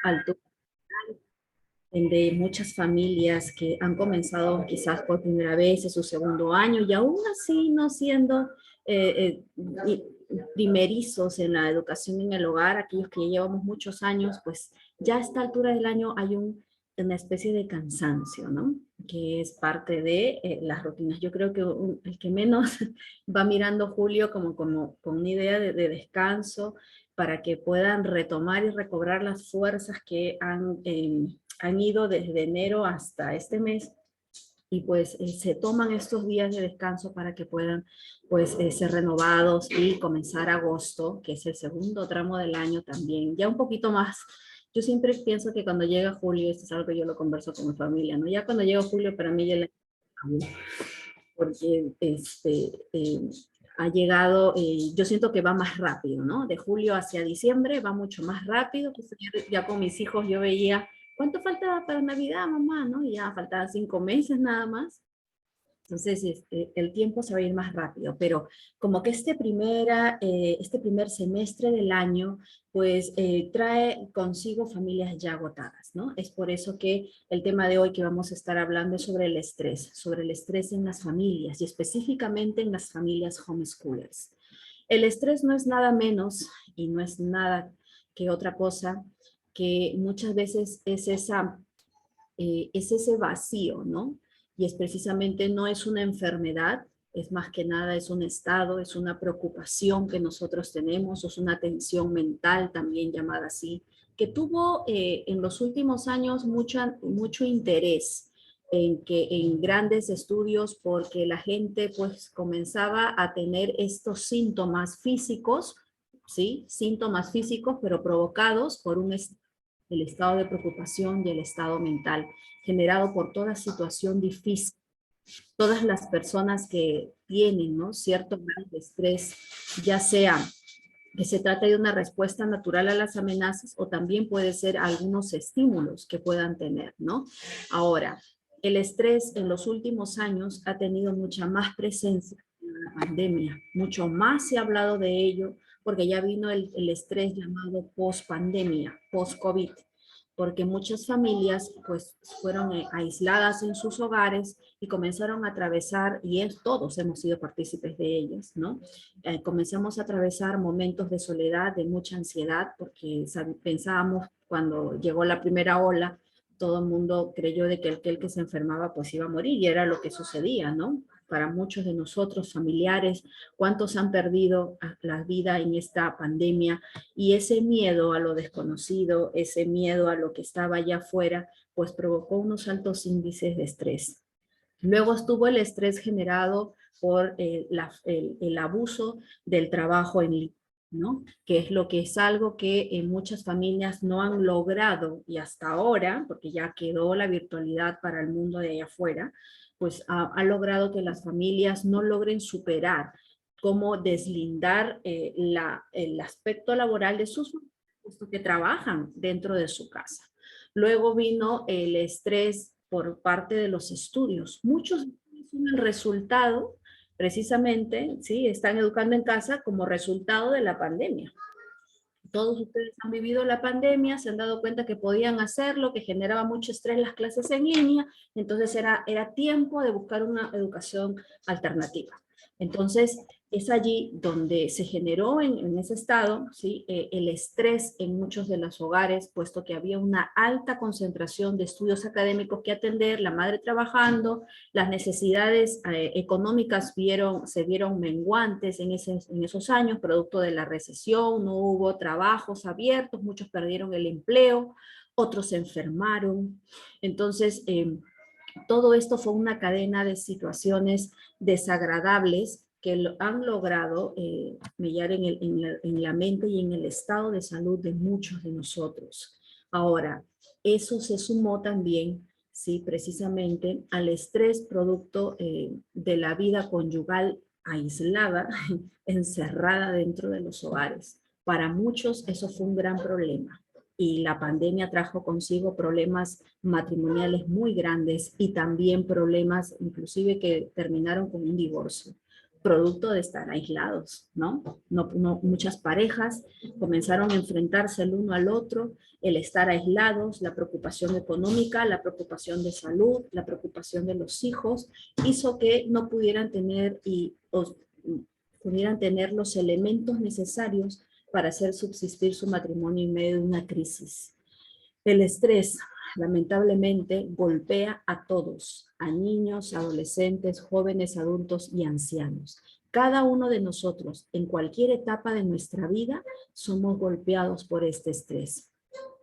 alturas, de muchas familias que han comenzado quizás por primera vez en su segundo año y aún así no siendo primerizos en la educación en el hogar, aquellos que ya llevamos muchos años, pues ya a esta altura del año hay una especie de cansancio, ¿no? Que es parte de las rutinas. Yo creo que el que menos va mirando Julio como con una idea de descanso para que puedan retomar y recobrar las fuerzas que han ido desde enero hasta este mes y pues se toman estos días de descanso para que puedan pues ser renovados y comenzar agosto, que es el segundo tramo del año también, ya un poquito más. Yo siempre pienso que cuando llega julio, esto es algo que yo lo converso con mi familia, ¿no? Ya cuando llega julio para mí ya el año acabó, porque ha llegado, yo siento que va más rápido, ¿no? De julio hacia diciembre va mucho más rápido. Pues ya con mis hijos yo veía, ¿cuánto faltaba para Navidad, mamá? ¿No? Y ya faltaban 5 meses nada más. Entonces, el tiempo se va a ir más rápido, pero como que este primer semestre del año, pues trae consigo familias ya agotadas, ¿no? Es por eso que el tema de hoy que vamos a estar hablando es sobre el estrés en las familias y específicamente en las familias homeschoolers. El estrés no es nada menos y no es nada que otra cosa que muchas veces es ese vacío, ¿no? Y es precisamente, no es una enfermedad, es más que nada, es un estado, es una preocupación que nosotros tenemos, es una tensión mental también llamada así, que tuvo en los últimos años mucho interés en grandes estudios porque la gente pues comenzaba a tener estos síntomas físicos, ¿sí? Síntomas físicos, pero provocados por el estado de preocupación y el estado mental generado por toda situación difícil. Todas las personas que tienen, ¿no?, cierto grado de estrés, ya sea que se trate de una respuesta natural a las amenazas o también puede ser algunos estímulos que puedan tener, ¿no? Ahora, el estrés en los últimos años ha tenido mucha más presencia en la pandemia, mucho más se ha hablado de ello porque ya vino el estrés llamado post-pandemia, post-COVID, porque muchas familias pues fueron aisladas en sus hogares y comenzaron a atravesar, y todos hemos sido partícipes de ellos, ¿no? Comenzamos a atravesar momentos de soledad, de mucha ansiedad, porque pensábamos cuando llegó la primera ola, todo el mundo creyó de que aquel que se enfermaba pues iba a morir, y era lo que sucedía, ¿no? Para muchos de nosotros, familiares, cuántos han perdido la vida en esta pandemia, y ese miedo a lo desconocido, ese miedo a lo que estaba allá afuera, pues provocó unos altos índices de estrés. Luego estuvo el estrés generado por el abuso del trabajo en línea, ¿no? Que es lo que es algo que muchas familias no han logrado, y hasta ahora, porque ya quedó la virtualidad para el mundo de allá afuera, pues ha logrado que las familias no logren superar cómo deslindar el aspecto laboral de sus familias, puesto que trabajan dentro de su casa. Luego vino el estrés por parte de los estudios. Muchos son el resultado, precisamente, ¿sí? Están educando en casa como resultado de la pandemia. Todos ustedes han vivido la pandemia, se han dado cuenta que podían hacerlo, que generaba mucho estrés las clases en línea, entonces era tiempo de buscar una educación alternativa. Entonces, es allí donde se generó en ese estado, ¿sí? El estrés en muchos de los hogares, puesto que había una alta concentración de estudios académicos que atender, la madre trabajando, las necesidades económicas se vieron menguantes en esos años, producto de la recesión, no hubo trabajos abiertos, muchos perdieron el empleo, otros se enfermaron. Entonces, todo esto fue una cadena de situaciones desagradables que han logrado mellar en la mente y en el estado de salud de muchos de nosotros. Ahora, eso se sumó también, sí, precisamente al estrés producto de la vida conyugal aislada, encerrada dentro de los hogares. Para muchos eso fue un gran problema y la pandemia trajo consigo problemas matrimoniales muy grandes y también problemas inclusive que terminaron con un divorcio, producto de estar aislados, ¿no? Muchas parejas comenzaron a enfrentarse el uno al otro, el estar aislados, la preocupación económica, la preocupación de salud, la preocupación de los hijos, hizo que no pudieran tener pudieran tener los elementos necesarios para hacer subsistir su matrimonio en medio de una crisis. El estrés, lamentablemente, golpea a todos, a niños, adolescentes, jóvenes, adultos y ancianos. Cada uno de nosotros, en cualquier etapa de nuestra vida, somos golpeados por este estrés,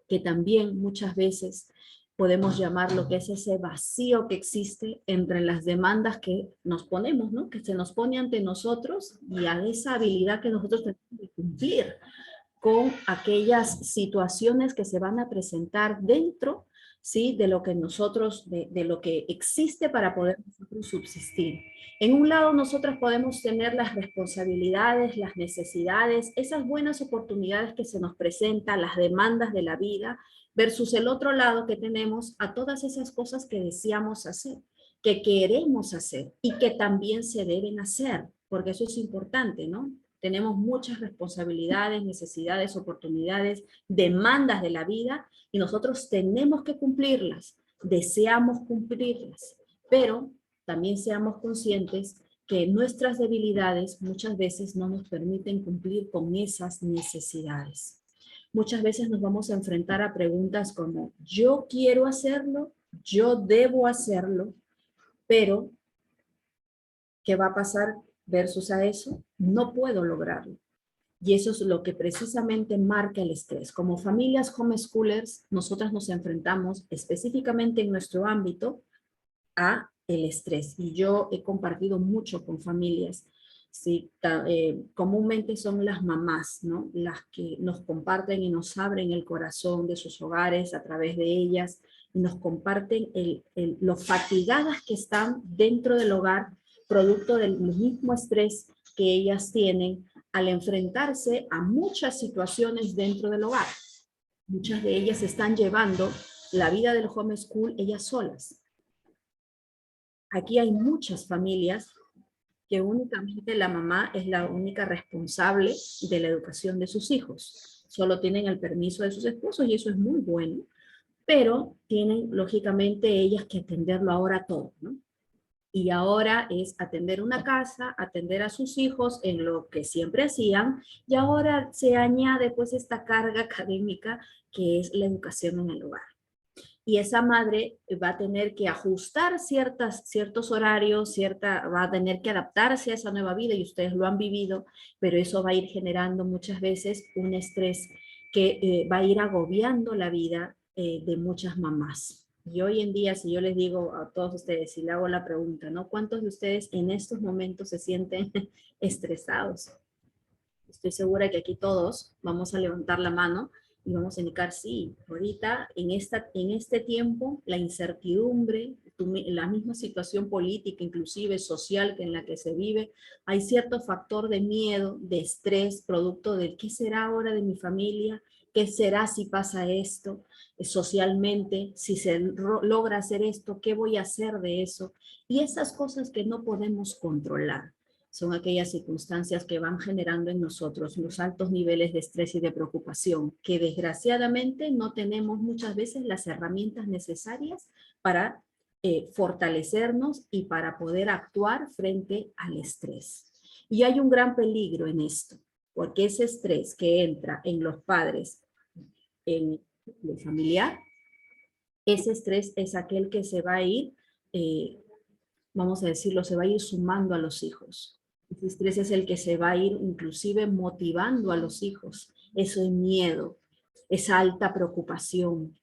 que también muchas veces podemos llamar lo que es ese vacío que existe entre las demandas que nos ponemos, ¿no? Que se nos pone ante nosotros y a esa habilidad que nosotros tenemos de cumplir con aquellas situaciones que se van a presentar dentro, ¿sí? De lo que nosotros, de lo que existe para poder nosotros subsistir. En un lado nosotros podemos tener las responsabilidades, las necesidades, esas buenas oportunidades que se nos presentan, las demandas de la vida, versus el otro lado que tenemos a todas esas cosas que deseamos hacer, que queremos hacer y que también se deben hacer, porque eso es importante, ¿no? Tenemos muchas responsabilidades, necesidades, oportunidades, demandas de la vida y nosotros tenemos que cumplirlas, deseamos cumplirlas, pero también seamos conscientes que nuestras debilidades muchas veces no nos permiten cumplir con esas necesidades. Muchas veces nos vamos a enfrentar a preguntas como, yo quiero hacerlo, yo debo hacerlo, pero ¿qué va a pasar versus a eso? No puedo lograrlo. Y eso es lo que precisamente marca el estrés. Como familias homeschoolers, nosotras nos enfrentamos específicamente en nuestro ámbito a el estrés. Y yo he compartido mucho con familias. Sí, comúnmente son las mamás, ¿no? Las que nos comparten y nos abren el corazón de sus hogares a través de ellas y nos comparten lo fatigadas que están dentro del hogar, producto del mismo estrés que ellas tienen al enfrentarse a muchas situaciones dentro del hogar. Muchas de ellas están llevando la vida del homeschool ellas solas. Aquí hay muchas familias que únicamente la mamá es la única responsable de la educación de sus hijos. Solo tienen el permiso de sus esposos y eso es muy bueno, pero tienen lógicamente ellas que atenderlo ahora todo, ¿no? Y ahora es atender una casa, atender a sus hijos en lo que siempre hacían, y ahora se añade pues esta carga académica que es la educación en el hogar. Y esa madre va a tener que ajustar ciertos horarios, va a tener que adaptarse a esa nueva vida, y ustedes lo han vivido, pero eso va a ir generando muchas veces un estrés que va a ir agobiando la vida de muchas mamás. Y hoy en día, si yo les digo a todos ustedes, si le hago la pregunta, ¿no? ¿Cuántos de ustedes en estos momentos se sienten estresados? Estoy segura que aquí todos vamos a levantar la mano y vamos a indicar, sí, ahorita en este tiempo, la incertidumbre, la misma situación política, inclusive social en la que se vive, hay cierto factor de miedo, de estrés, producto de qué será ahora de mi familia, qué será si pasa esto socialmente, si se logra hacer esto, qué voy a hacer de eso, y esas cosas que no podemos controlar. Son aquellas circunstancias que van generando en nosotros los altos niveles de estrés y de preocupación, que desgraciadamente no tenemos muchas veces las herramientas necesarias para fortalecernos y para poder actuar frente al estrés. Y hay un gran peligro en esto, porque ese estrés que entra en los padres, en lo familiar, ese estrés es aquel que se va a ir, vamos a decirlo, se va a ir sumando a los hijos. Ese estrés es el que se va a ir inclusive motivando a los hijos. Ese miedo, esa alta preocupación.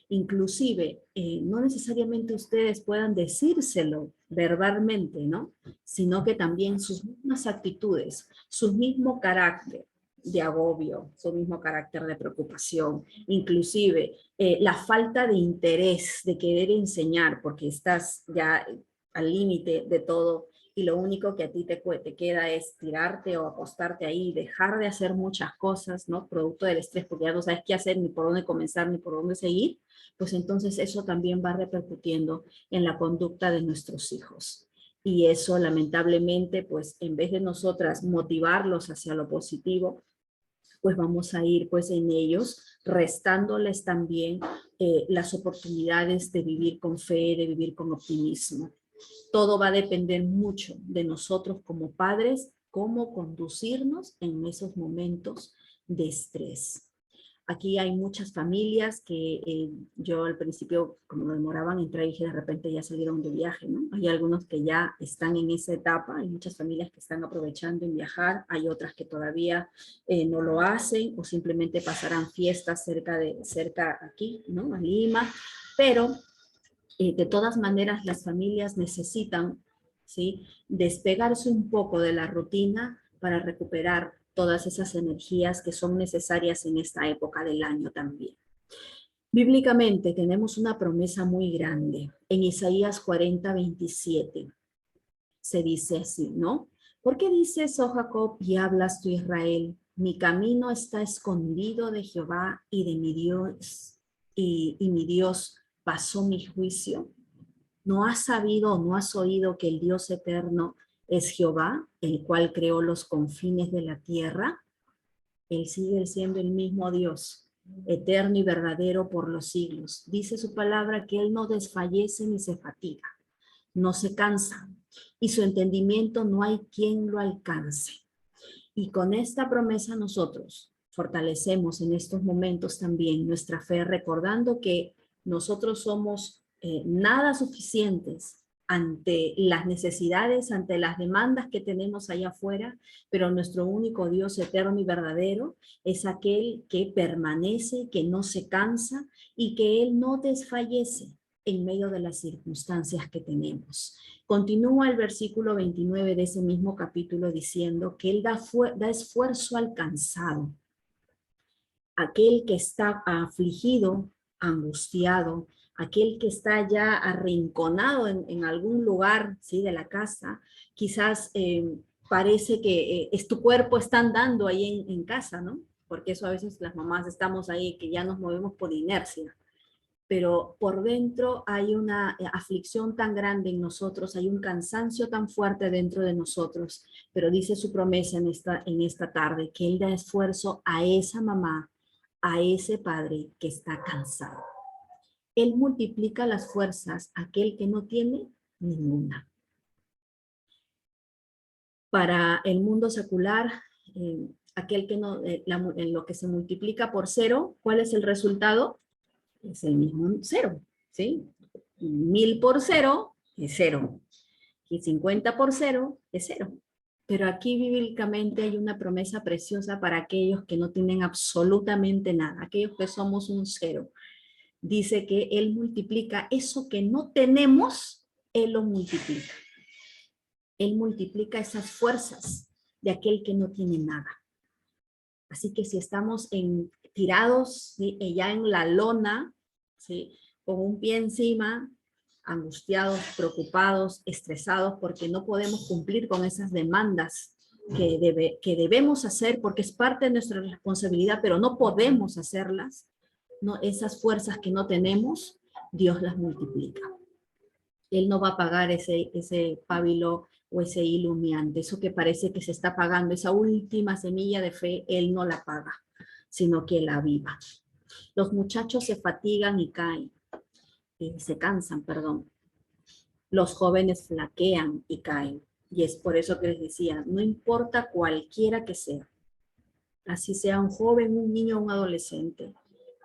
Inclusive, no necesariamente ustedes puedan decírselo verbalmente, ¿no? Sino que también sus mismas actitudes, su mismo carácter de agobio, su mismo carácter de preocupación, inclusive la falta de interés de querer enseñar porque estás ya al límite de todo y lo único que a ti te queda es tirarte o acostarte ahí, dejar de hacer muchas cosas, ¿no? Producto del estrés, porque ya no sabes qué hacer, ni por dónde comenzar, ni por dónde seguir, pues entonces eso también va repercutiendo en la conducta de nuestros hijos. Y eso lamentablemente, pues en vez de nosotras motivarlos hacia lo positivo, pues vamos a ir pues en ellos, restándoles también las oportunidades de vivir con fe, de vivir con optimismo. Todo va a depender mucho de nosotros como padres, cómo conducirnos en esos momentos de estrés. Aquí hay muchas familias que yo al principio, como demoraban en entrar, dije de repente ya salieron de viaje, ¿no? Hay algunos que ya están en esa etapa, hay muchas familias que están aprovechando en viajar, hay otras que todavía no lo hacen o simplemente pasarán fiestas cerca aquí, ¿no? A Lima, pero de todas maneras las familias necesitan, ¿sí?, despegarse un poco de la rutina para recuperar todas esas energías que son necesarias en esta época del año también. Bíblicamente tenemos una promesa muy grande. En Isaías 40:27 se dice así, ¿no? ¿Por qué dices, oh Jacob, y hablas tú, Israel? Mi camino está escondido de Jehová y de mi Dios, y mi Dios pasó mi juicio. ¿No has sabido o no has oído que el Dios eterno es Jehová, el cual creó los confines de la tierra? Él sigue siendo el mismo Dios, eterno y verdadero por los siglos. Dice su palabra que Él no desfallece ni se fatiga, no se cansa, y su entendimiento no hay quien lo alcance. Y con esta promesa nosotros fortalecemos en estos momentos también nuestra fe, recordando que nosotros somos nada suficientes ante las necesidades, ante las demandas que tenemos allá afuera, pero nuestro único Dios eterno y verdadero es aquel que permanece, que no se cansa y que Él no desfallece en medio de las circunstancias que tenemos. Continúa el versículo 29 de ese mismo capítulo diciendo que Él da esfuerzo al cansado, aquel que está afligido, angustiado, aquel que está ya arrinconado en algún lugar, ¿sí?, de la casa, quizás parece que es tu cuerpo está andando ahí en casa, ¿no? Porque eso a veces las mamás estamos ahí que ya nos movemos por inercia, pero por dentro hay una aflicción tan grande en nosotros, hay un cansancio tan fuerte dentro de nosotros, pero dice su promesa en esta tarde que Él da esfuerzo a esa mamá, a ese padre que está cansado. Él multiplica las fuerzas a aquel que no tiene ninguna. Para el mundo secular, aquel que no, en lo que se multiplica por cero, ¿cuál es el resultado? Es el mismo cero, ¿sí? 1000 por cero es cero. Y 50 por cero es cero. Pero aquí bíblicamente hay una promesa preciosa para aquellos que no tienen absolutamente nada, aquellos que somos un cero. Dice que Él multiplica eso que no tenemos, Él lo multiplica. Él multiplica esas fuerzas de aquel que no tiene nada. Así que si estamos tirados, ¿sí?, ya en la lona, ¿sí?, con un pie encima, angustiados, preocupados, estresados, porque no podemos cumplir con esas demandas que debemos hacer, porque es parte de nuestra responsabilidad, pero no podemos hacerlas, ¿no? Esas fuerzas que no tenemos, Dios las multiplica. Él no va a pagar ese pábilo o ese iluminante, eso que parece que se está pagando, esa última semilla de fe, Él no la paga, sino que la aviva. Los muchachos se fatigan y caen, se cansan, perdón. Los jóvenes flaquean y caen. Y es por eso que les decía, no importa cualquiera que sea, así sea un joven, un niño, un adolescente,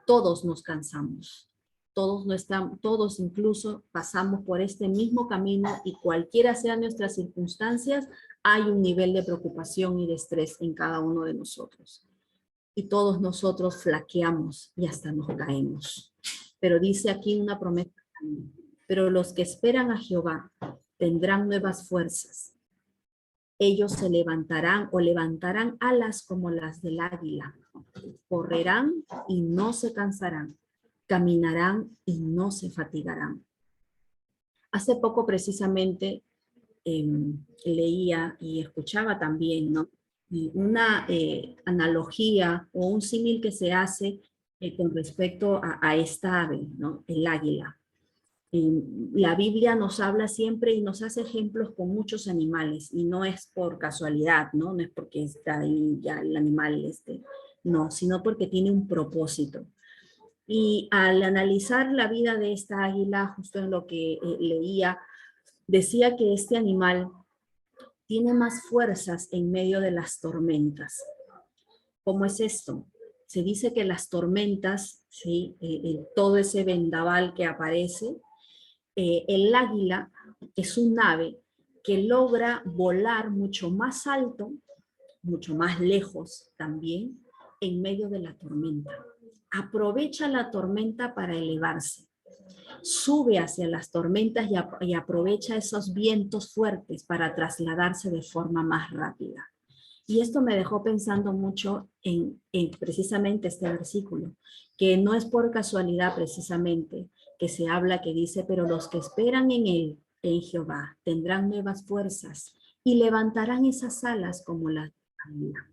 todos nos cansamos. Todos incluso pasamos por este mismo camino y cualquiera sean nuestras circunstancias, hay un nivel de preocupación y de estrés en cada uno de nosotros. Y todos nosotros flaqueamos y hasta nos caemos. Pero dice aquí una promesa, pero los que esperan a Jehová tendrán nuevas fuerzas. Ellos se levantarán o levantarán alas como las del águila. Correrán y no se cansarán. Caminarán y no se fatigarán. Hace poco precisamente leía y escuchaba también, ¿no?, una analogía o un símil que se hace con respecto a esta ave, ¿no?, el águila. La Biblia nos habla siempre y nos hace ejemplos con muchos animales, y no es por casualidad, ¿no? No es porque está ahí ya el animal, no, sino porque tiene un propósito. Y al analizar la vida de esta águila, justo en lo que leía, decía que este animal tiene más fuerzas en medio de las tormentas. ¿Cómo es esto? Se dice que las tormentas, ¿sí? Todo ese vendaval que aparece, el águila es un ave que logra volar mucho más alto, mucho más lejos también, en medio de la tormenta. Aprovecha la tormenta para elevarse. Sube hacia las tormentas y aprovecha esos vientos fuertes para trasladarse de forma más rápida. Y esto me dejó pensando mucho en precisamente este versículo, que no es por casualidad precisamente que se habla, que dice, pero los que esperan en él, en Jehová, tendrán nuevas fuerzas y levantarán esas alas como la águila.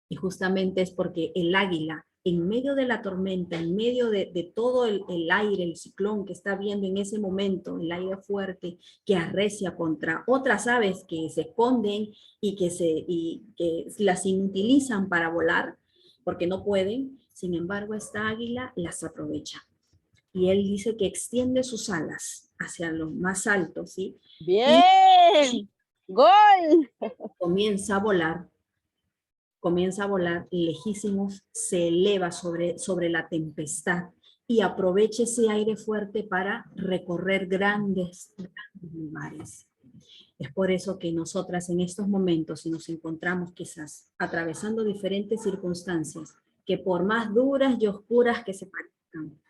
Y justamente es porque el águila, en medio de la tormenta, en medio de todo el aire, el ciclón que está viendo en ese momento, el aire fuerte que arrecia contra otras aves que se esconden y que las inutilizan para volar, porque no pueden, sin embargo, esta águila las aprovecha. Y él dice que extiende sus alas hacia lo más alto, ¿sí? Bien, gol. Comienza a volar lejísimos, se eleva sobre la tempestad y aprovecha ese aire fuerte para recorrer grandes lugares. Es por eso que nosotras en estos momentos, si nos encontramos quizás atravesando diferentes circunstancias, que por más duras y oscuras que se parezcan,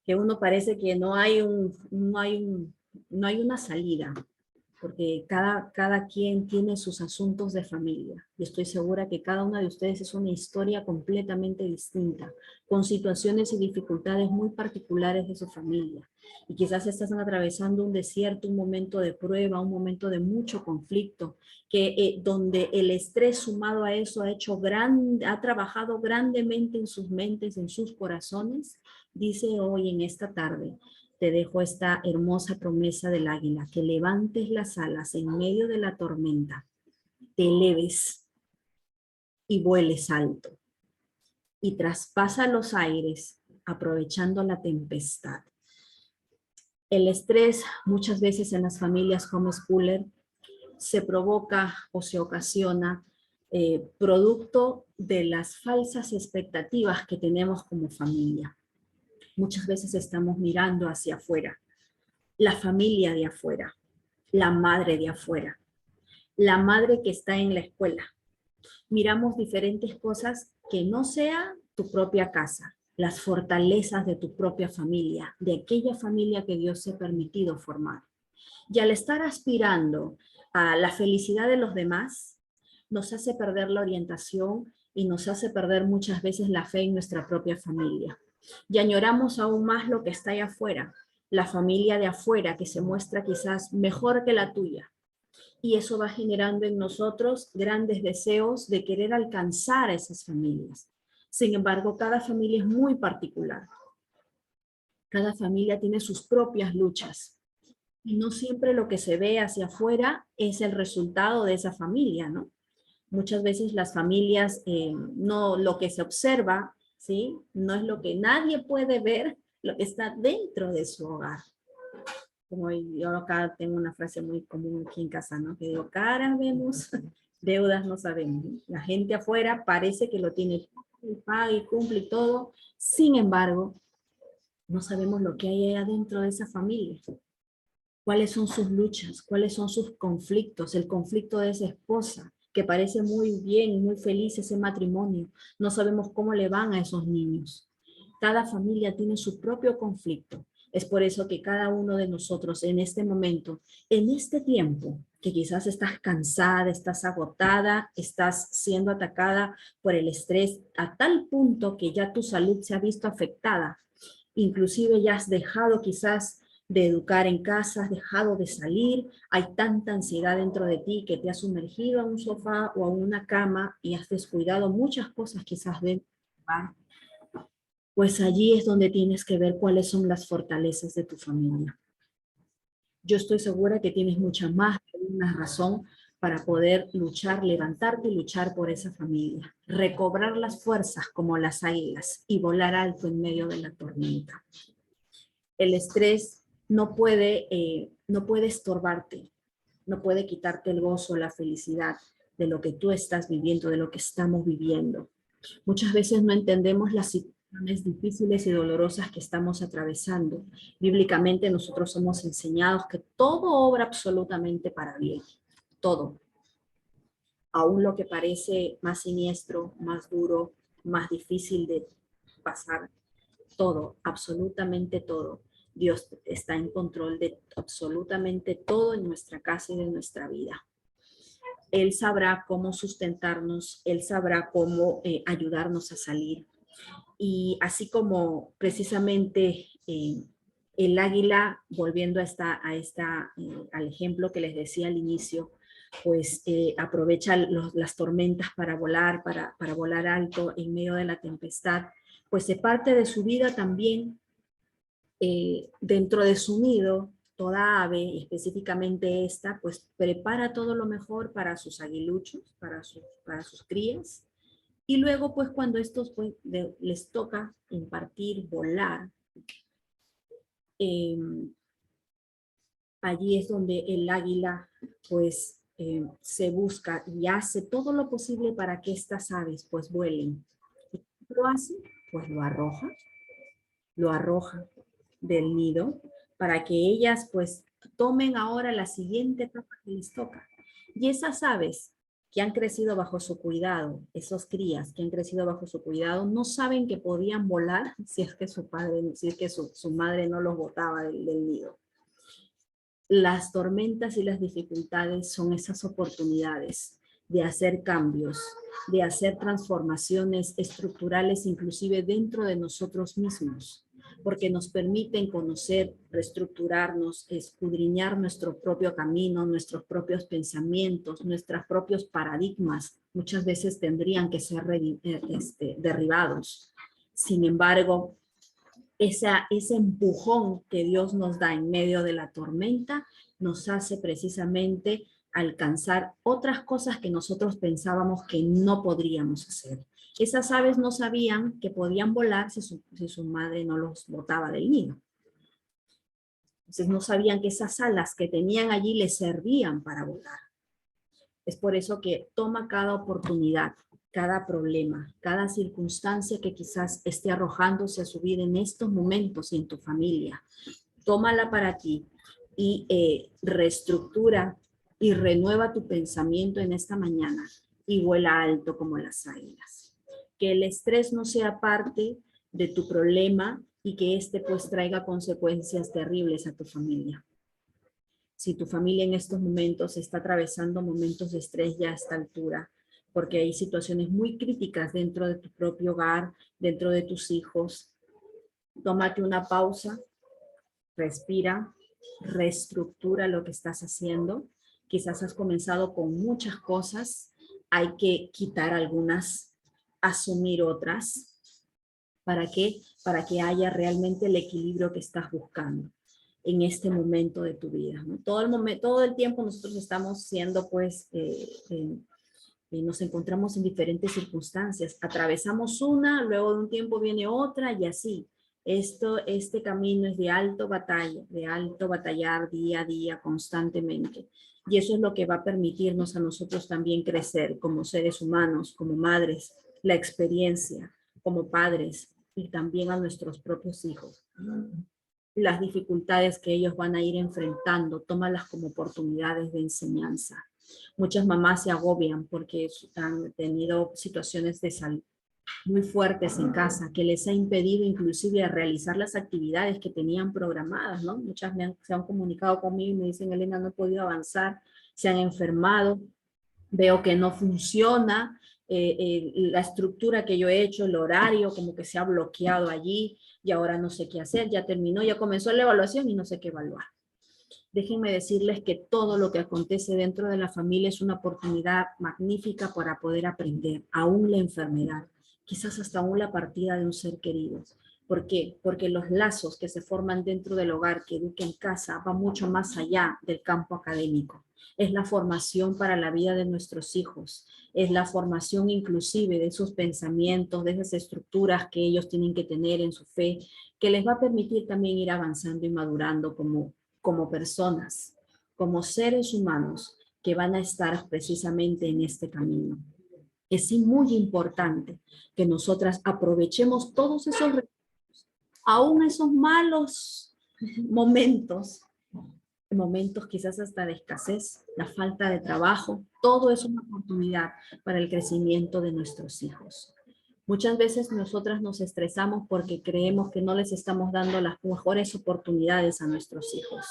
que uno parece que no hay una salida, porque cada quien tiene sus asuntos de familia, y estoy segura que cada una de ustedes es una historia completamente distinta, con situaciones y dificultades muy particulares de su familia, y quizás están atravesando un desierto, un momento de prueba, un momento de mucho conflicto, donde el estrés sumado a eso ha trabajado grandemente en sus mentes, en sus corazones. Dice hoy en esta tarde, te dejo esta hermosa promesa del águila, que levantes las alas en medio de la tormenta, te eleves y vueles alto y traspasa los aires aprovechando la tempestad. El estrés muchas veces en las familias homeschooler se provoca o se ocasiona producto de las falsas expectativas que tenemos como familia. Muchas veces estamos mirando hacia afuera, la familia de afuera, la madre de afuera, la madre que está en la escuela. Miramos diferentes cosas que no sea tu propia casa, las fortalezas de tu propia familia, de aquella familia que Dios te ha permitido formar. Y al estar aspirando a la felicidad de los demás, nos hace perder la orientación y nos hace perder muchas veces la fe en nuestra propia familia. Y añoramos aún más lo que está ahí afuera, la familia de afuera que se muestra quizás mejor que la tuya. Y eso va generando en nosotros grandes deseos de querer alcanzar a esas familias. Sin embargo, cada familia es muy particular. Cada familia tiene sus propias luchas. Y no siempre lo que se ve hacia afuera es el resultado de esa familia, ¿no? Muchas veces las familias, no, lo que se observa, ¿sí? No es lo que nadie puede ver, lo que está dentro de su hogar. Como yo acá tengo una frase muy común aquí en casa, ¿no? Que digo, caras vemos, deudas no sabemos. La gente afuera parece que lo tiene todo, y paga y cumple y todo. Sin embargo, no sabemos lo que hay ahí adentro de esa familia. ¿Cuáles son sus luchas? ¿Cuáles son sus conflictos? El conflicto de esa esposa, que parece muy bien y muy feliz ese matrimonio. No sabemos cómo le van a esos niños. Cada familia tiene su propio conflicto. Es por eso que cada uno de nosotros en este momento, en este tiempo, que quizás estás cansada, estás agotada, estás siendo atacada por el estrés a tal punto que ya tu salud se ha visto afectada. Inclusive ya has dejado quizás de educar en casa, has dejado de salir, hay tanta ansiedad dentro de ti que te has sumergido a un sofá o a una cama y has descuidado muchas cosas quizás dentro del hogar. pues allí es donde tienes que ver cuáles son las fortalezas de tu familia. Yo estoy segura que tienes mucha más de una razón para poder luchar, levantarte y luchar por esa familia. Recobrar las fuerzas como las águilas y volar alto en medio de la tormenta. El estrés no puede estorbarte, no puede quitarte el gozo, la felicidad de lo que tú estás viviendo, de lo que estamos viviendo. Muchas veces no entendemos las situaciones difíciles y dolorosas que estamos atravesando. Bíblicamente nosotros somos enseñados que todo obra absolutamente para bien, todo. Aún lo que parece más siniestro, más duro, más difícil de pasar, todo, absolutamente todo. Dios está en control de absolutamente todo en nuestra casa y de nuestra vida. Él sabrá cómo sustentarnos, Él sabrá cómo ayudarnos a salir. Y así como precisamente el águila, volviendo al ejemplo que les decía al inicio, pues aprovecha las tormentas para volar alto en medio de la tempestad, pues de parte de su vida también, dentro de su nido, toda ave, específicamente esta, pues prepara todo lo mejor para sus aguiluchos, para sus crías. Y luego, pues cuando estos pues, les toca impartir, volar, eh, allí es donde el águila pues se busca y hace todo lo posible para que estas aves pues vuelen. ¿Y lo hace? Pues lo arroja del nido para que ellas pues tomen ahora la siguiente etapa que les toca. Y esas aves que han crecido bajo su cuidado, esos crías que han crecido bajo su cuidado, no saben que podían volar si es que su madre no los botaba del nido. Las tormentas y las dificultades son esas oportunidades de hacer cambios, de hacer transformaciones estructurales, inclusive dentro de nosotros mismos, porque nos permiten conocer, reestructurarnos, escudriñar nuestro propio camino, nuestros propios pensamientos, nuestros propios paradigmas. Muchas veces tendrían que ser derribados. Sin embargo, ese empujón que Dios nos da en medio de la tormenta nos hace precisamente alcanzar otras cosas que nosotros pensábamos que no podríamos hacer. Esas aves no sabían que podían volar si su madre no los botaba del nido. Entonces no sabían que esas alas que tenían allí les servían para volar. Es por eso que toma cada oportunidad, cada problema, cada circunstancia que quizás esté arrojándose a su vida en estos momentos y en tu familia. Tómala para ti y reestructura y renueva tu pensamiento en esta mañana y vuela alto como las águilas. Que el estrés no sea parte de tu problema y que este pues traiga consecuencias terribles a tu familia. Si tu familia en estos momentos está atravesando momentos de estrés ya a esta altura, porque hay situaciones muy críticas dentro de tu propio hogar, dentro de tus hijos, tómate una pausa, respira, reestructura lo que estás haciendo. Quizás has comenzado con muchas cosas, hay que quitar algunas, asumir otras. ¿Para qué? Para que haya realmente el equilibrio que estás buscando en este momento de tu vida, ¿no? Todo el tiempo nosotros estamos siendo, pues, nos encontramos en diferentes circunstancias. Atravesamos una, luego de un tiempo viene otra y así. Este camino es de alto batallar día a día, constantemente. Y eso es lo que va a permitirnos a nosotros también crecer como seres humanos, como madres, la experiencia, como padres y también a nuestros propios hijos. Las dificultades que ellos van a ir enfrentando, tómalas como oportunidades de enseñanza. Muchas mamás se agobian porque han tenido situaciones de salud muy fuertes en casa que les ha impedido inclusive realizar las actividades que tenían programadas, ¿no? Muchas se han comunicado conmigo y me dicen, Elena, no he podido avanzar, se han enfermado, veo que no funciona, la estructura que yo he hecho, el horario, como que se ha bloqueado allí y ahora no sé qué hacer, ya terminó, ya comenzó la evaluación y no sé qué evaluar. Déjenme decirles que todo lo que acontece dentro de la familia es una oportunidad magnífica para poder aprender, aún la enfermedad, quizás hasta aún la partida de un ser querido. ¿Por qué? Porque los lazos que se forman dentro del hogar, que educa en casa, va mucho más allá del campo académico. Es la formación para la vida de nuestros hijos, es la formación inclusive de sus pensamientos, de esas estructuras que ellos tienen que tener en su fe, que les va a permitir también ir avanzando y madurando como personas, como seres humanos que van a estar precisamente en este camino. Es muy importante que nosotras aprovechemos todos esos recursos, aún esos malos momentos, momentos quizás hasta de escasez, la falta de trabajo, todo es una oportunidad para el crecimiento de nuestros hijos. Muchas veces nosotras nos estresamos porque creemos que no les estamos dando las mejores oportunidades a nuestros hijos.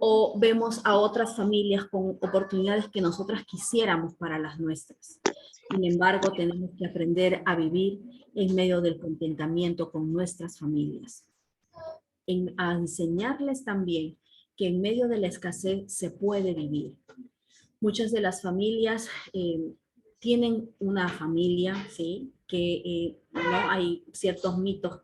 O vemos a otras familias con oportunidades que nosotras quisiéramos para las nuestras. Sin embargo, tenemos que aprender a vivir en medio del contentamiento con nuestras familias. A enseñarles también que en medio de la escasez se puede vivir. Muchas de las familias tienen una familia, ¿sí? Que no hay ciertos mitos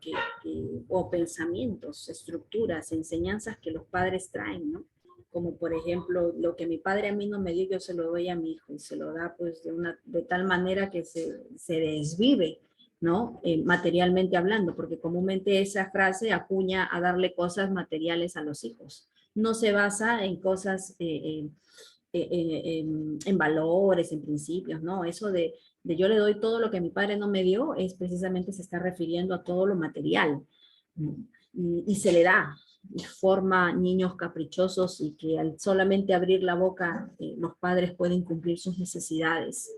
o pensamientos, estructuras, enseñanzas que los padres traen, ¿no? Como por ejemplo, lo que mi padre a mí no me dio, yo se lo doy a mi hijo, y se lo da pues de tal manera que se desvive, ¿no? Materialmente hablando, porque comúnmente esa frase acuña a darle cosas materiales a los hijos. No se basa en cosas en valores, en principios, ¿no? Eso de yo le doy todo lo que mi padre no me dio, es precisamente se está refiriendo a todo lo material. Y se le da, y forma niños caprichosos y que al solamente abrir la boca los padres pueden cumplir sus necesidades.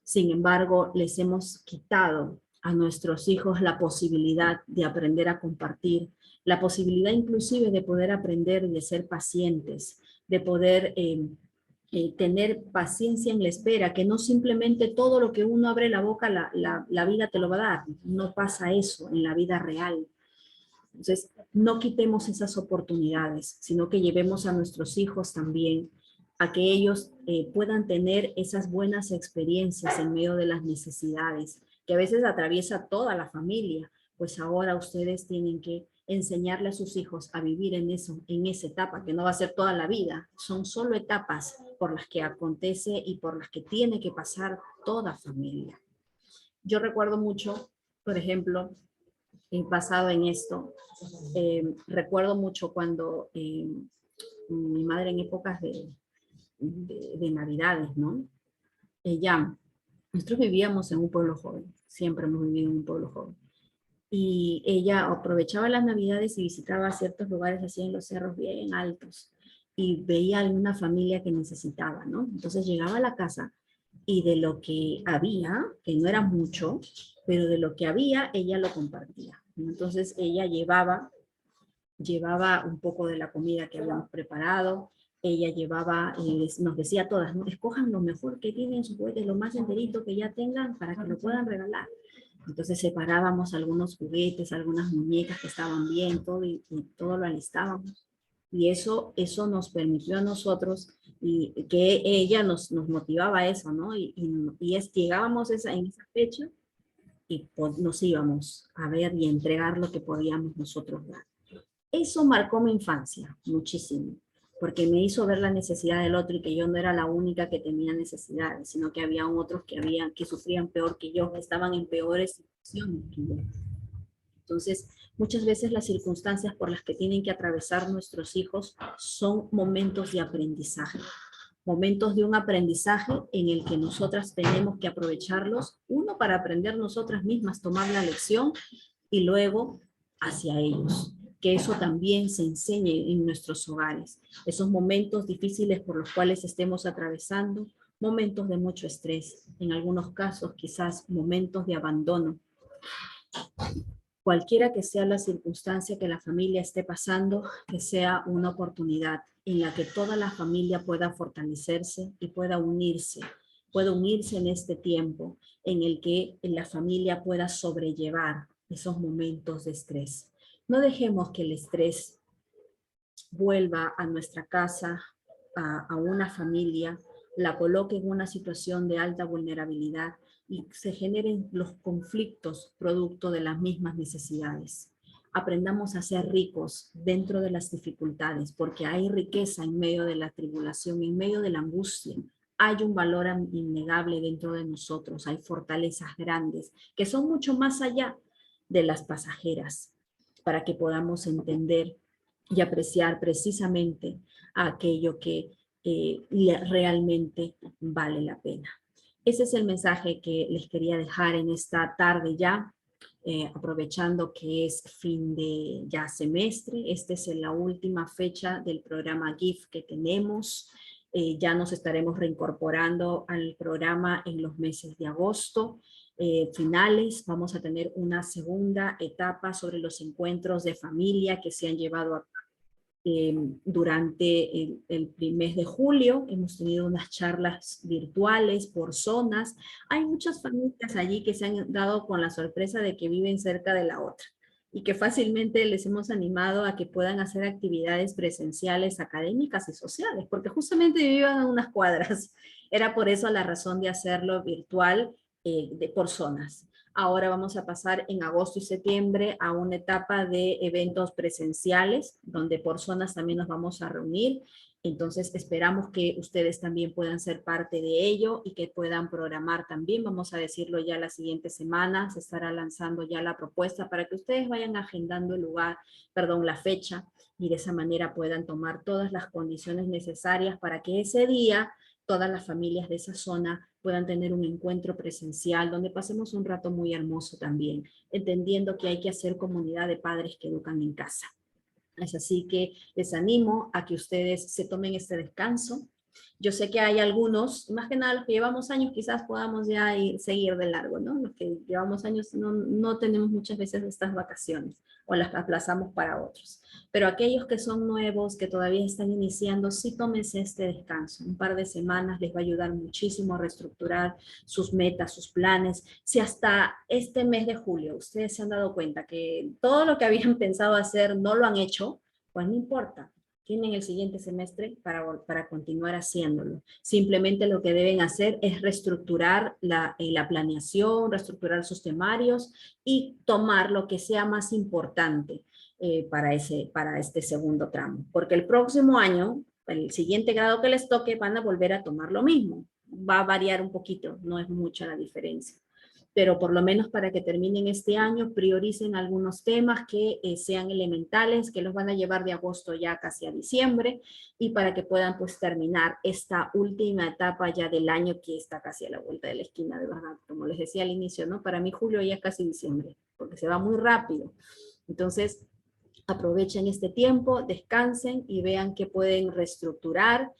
Sin embargo, les hemos quitado a nuestros hijos la posibilidad de aprender a compartir, la posibilidad inclusive de poder aprender y de ser pacientes, de poder tener paciencia en la espera, que no simplemente todo lo que uno abre la boca, la vida te lo va a dar. No pasa eso en la vida real. Entonces, no quitemos esas oportunidades, sino que llevemos a nuestros hijos también a que ellos puedan tener esas buenas experiencias en medio de las necesidades, que a veces atraviesa toda la familia, pues ahora ustedes tienen que enseñarle a sus hijos a vivir en eso, en esa etapa, que no va a ser toda la vida, son solo etapas por las que acontece y por las que tiene que pasar toda familia. Yo recuerdo mucho, por ejemplo, basado en esto, recuerdo mucho cuando mi madre en épocas de Navidades, ¿no? Nosotros vivíamos en un pueblo joven, siempre hemos vivido en un pueblo joven. Y ella aprovechaba las Navidades y visitaba ciertos lugares así en los cerros bien altos y veía alguna familia que necesitaba, ¿no? Entonces llegaba a la casa y de lo que había, que no era mucho, pero de lo que había, ella lo compartía. Entonces ella llevaba un poco de la comida que habíamos preparado, ella llevaba, nos decía a todas, ¿no? Escojan lo mejor que tienen sus juguetes, lo más enterito que ya tengan para que lo puedan regalar. Entonces separábamos algunos juguetes, algunas muñecas que estaban bien, todo, y todo lo alistábamos. Y eso nos permitió a nosotros, y que ella nos motivaba a eso, ¿no? Llegábamos en esa fecha y nos íbamos a ver y entregar lo que podíamos nosotros dar. Eso marcó mi infancia muchísimo, porque me hizo ver la necesidad del otro y que yo no era la única que tenía necesidades, sino que había otros que sufrían peor que yo, que estaban en peores situaciones que yo. Entonces, muchas veces las circunstancias por las que tienen que atravesar nuestros hijos son momentos de aprendizaje, momentos de un aprendizaje en el que nosotras tenemos que aprovecharlos, uno para aprender nosotras mismas, tomar la lección, y luego hacia ellos. Que eso también se enseñe en nuestros hogares. Esos momentos difíciles por los cuales estemos atravesando, momentos de mucho estrés, en algunos casos quizás momentos de abandono. Cualquiera que sea la circunstancia que la familia esté pasando, que sea una oportunidad en la que toda la familia pueda fortalecerse y pueda unirse en este tiempo en el que la familia pueda sobrellevar esos momentos de estrés. No dejemos que el estrés vuelva a nuestra casa, a una familia, la coloque en una situación de alta vulnerabilidad y se generen los conflictos producto de las mismas necesidades. aprendamos a ser ricos dentro de las dificultades, porque hay riqueza en medio de la tribulación, en medio de la angustia. Hay un valor innegable dentro de nosotros, hay fortalezas grandes que son mucho más allá de las pasajeras, para que podamos entender y apreciar precisamente aquello que realmente vale la pena. Ese es el mensaje que les quería dejar en esta tarde ya, aprovechando que es fin de ya semestre. Esta es la última fecha del programa GIF que tenemos. Ya nos estaremos reincorporando al programa en los meses de agosto. Finales, vamos a tener una segunda etapa sobre los encuentros de familia que se han llevado a durante el mes de julio. Hemos tenido unas charlas virtuales por zonas. Hay muchas familias allí que se han dado con la sorpresa de que viven cerca de la otra y que fácilmente les hemos animado a que puedan hacer actividades presenciales, académicas y sociales, porque justamente vivían a unas cuadras. Era por eso la razón de hacerlo virtual por zonas. Ahora vamos a pasar en agosto y septiembre a una etapa de eventos presenciales, donde por zonas también nos vamos a reunir. Entonces esperamos que ustedes también puedan ser parte de ello y que puedan programar también. Vamos a decirlo ya la siguiente semana, se estará lanzando ya la propuesta para que ustedes vayan agendando el lugar, perdón, la fecha, y de esa manera puedan tomar todas las condiciones necesarias para que ese día todas las familias de esa zona puedan tener un encuentro presencial donde pasemos un rato muy hermoso también, entendiendo que hay que hacer comunidad de padres que educan en casa. Es así que les animo a que ustedes se tomen este descanso. Yo sé que hay algunos, más que nada los que llevamos años, quizás podamos ya seguir de largo, ¿no? Los que llevamos años no tenemos muchas veces estas vacaciones o las aplazamos para otros. Pero aquellos que son nuevos, que todavía están iniciando, sí tómense este descanso. Un par de semanas les va a ayudar muchísimo a reestructurar sus metas, sus planes. Si hasta este mes de julio ustedes se han dado cuenta que todo lo que habían pensado hacer no lo han hecho, pues no importa. Tienen el siguiente semestre para continuar haciéndolo. Simplemente lo que deben hacer es reestructurar la planeación, reestructurar sus temarios y tomar lo que sea más importante para este segundo tramo. Porque el próximo año, el siguiente grado que les toque, van a volver a tomar lo mismo. Va a variar un poquito, no es mucha la diferencia. Pero por lo menos para que terminen este año, prioricen algunos temas que sean elementales, que los van a llevar de agosto ya casi a diciembre, y para que puedan pues terminar esta última etapa ya del año que está casi a la vuelta de la esquina, de verdad. Como les decía al inicio, ¿no? Para mí julio ya es casi diciembre, porque se va muy rápido. Entonces, aprovechen este tiempo, descansen y vean qué pueden reestructurar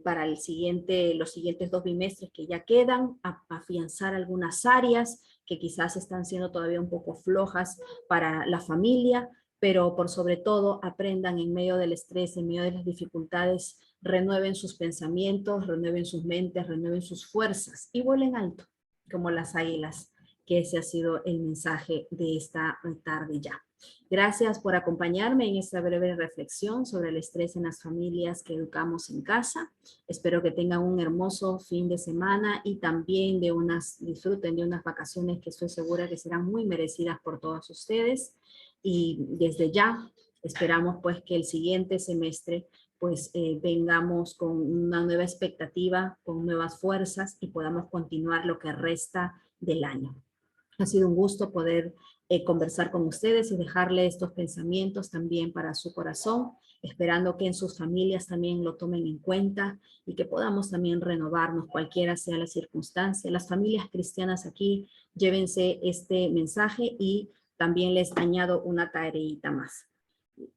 para los siguientes 2 bimestres que ya quedan, afianzar algunas áreas que quizás están siendo todavía un poco flojas para la familia, pero por sobre todo aprendan en medio del estrés, en medio de las dificultades, renueven sus pensamientos, renueven sus mentes, renueven sus fuerzas y vuelen alto como las águilas, que ese ha sido el mensaje de esta tarde ya. Gracias por acompañarme en esta breve reflexión sobre el estrés en las familias que educamos en casa. Espero que tengan un hermoso fin de semana y también disfruten de unas vacaciones que estoy segura que serán muy merecidas por todos ustedes. Y desde ya esperamos pues que el siguiente semestre pues vengamos con una nueva expectativa, con nuevas fuerzas y podamos continuar lo que resta del año. Ha sido un gusto poder conversar con ustedes y dejarle estos pensamientos también para su corazón, esperando que en sus familias también lo tomen en cuenta y que podamos también renovarnos cualquiera sea la circunstancia. Las familias cristianas aquí, llévense este mensaje y también les añado una tareita más.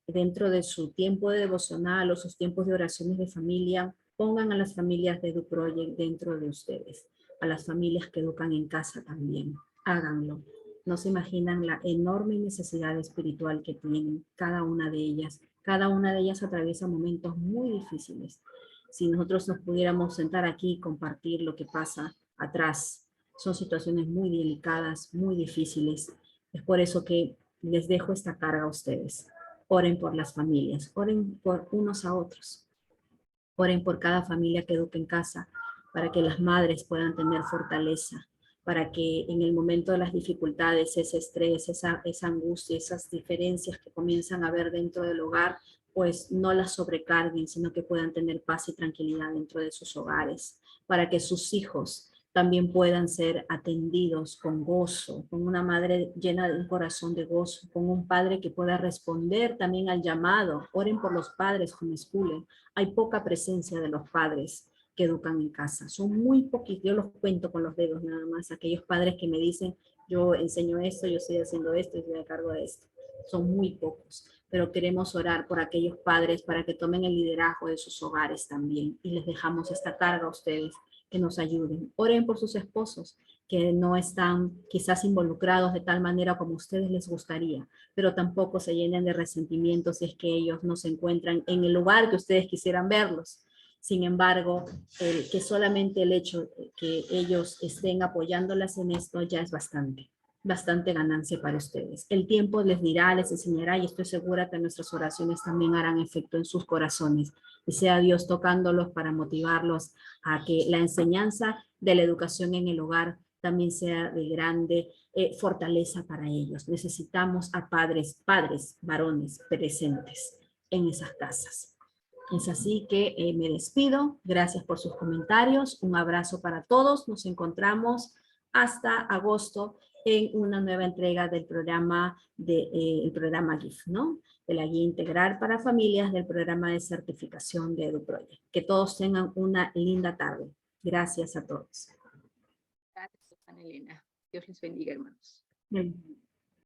Dentro de su tiempo de devocional o sus tiempos de oraciones de familia, pongan a las familias de EduProject dentro de ustedes, a las familias que educan en casa también. Háganlo. No se imaginan la enorme necesidad espiritual que tienen cada una de ellas. Cada una de ellas atraviesa momentos muy difíciles. Si nosotros nos pudiéramos sentar aquí y compartir lo que pasa atrás, son situaciones muy delicadas, muy difíciles. Es por eso que les dejo esta carga a ustedes. Oren por las familias, oren por unos a otros. Oren por cada familia que eduque en casa para que las madres puedan tener fortaleza, para que en el momento de las dificultades, ese estrés, esa angustia, esas diferencias que comienzan a haber dentro del hogar, pues no las sobrecarguen, sino que puedan tener paz y tranquilidad dentro de sus hogares, para que sus hijos también puedan ser atendidos con gozo, con una madre llena de un corazón de gozo, con un padre que pueda responder también al llamado. Oren por los padres, homeschooling. Hay poca presencia de los padres que educan en casa. Son muy poquitos, yo los cuento con los dedos nada más, aquellos padres que me dicen, yo enseño esto, yo estoy haciendo esto, y estoy a cargo de esto. Son muy pocos, pero queremos orar por aquellos padres para que tomen el liderazgo de sus hogares también, y les dejamos esta carga a ustedes, que nos ayuden. Oren por sus esposos, que no están quizás involucrados de tal manera como a ustedes les gustaría, pero tampoco se llenen de resentimientos si es que ellos no se encuentran en el lugar que ustedes quisieran verlos. Sin embargo, que solamente el hecho de que ellos estén apoyándolas en esto ya es bastante ganancia para ustedes. El tiempo les dirá, les enseñará, y estoy segura que nuestras oraciones también harán efecto en sus corazones, y sea Dios tocándolos para motivarlos a que la enseñanza de la educación en el hogar también sea de grande fortaleza para ellos. Necesitamos a padres, varones presentes en esas casas. Es así que me despido. Gracias por sus comentarios. Un abrazo para todos. Nos encontramos hasta agosto en una nueva entrega del programa, el programa GIF, ¿no? De la guía integral para familias del programa de certificación de EduProject. Que todos tengan una linda tarde. Gracias a todos. Gracias, Ana Elena. Dios les bendiga, hermanos. Bien.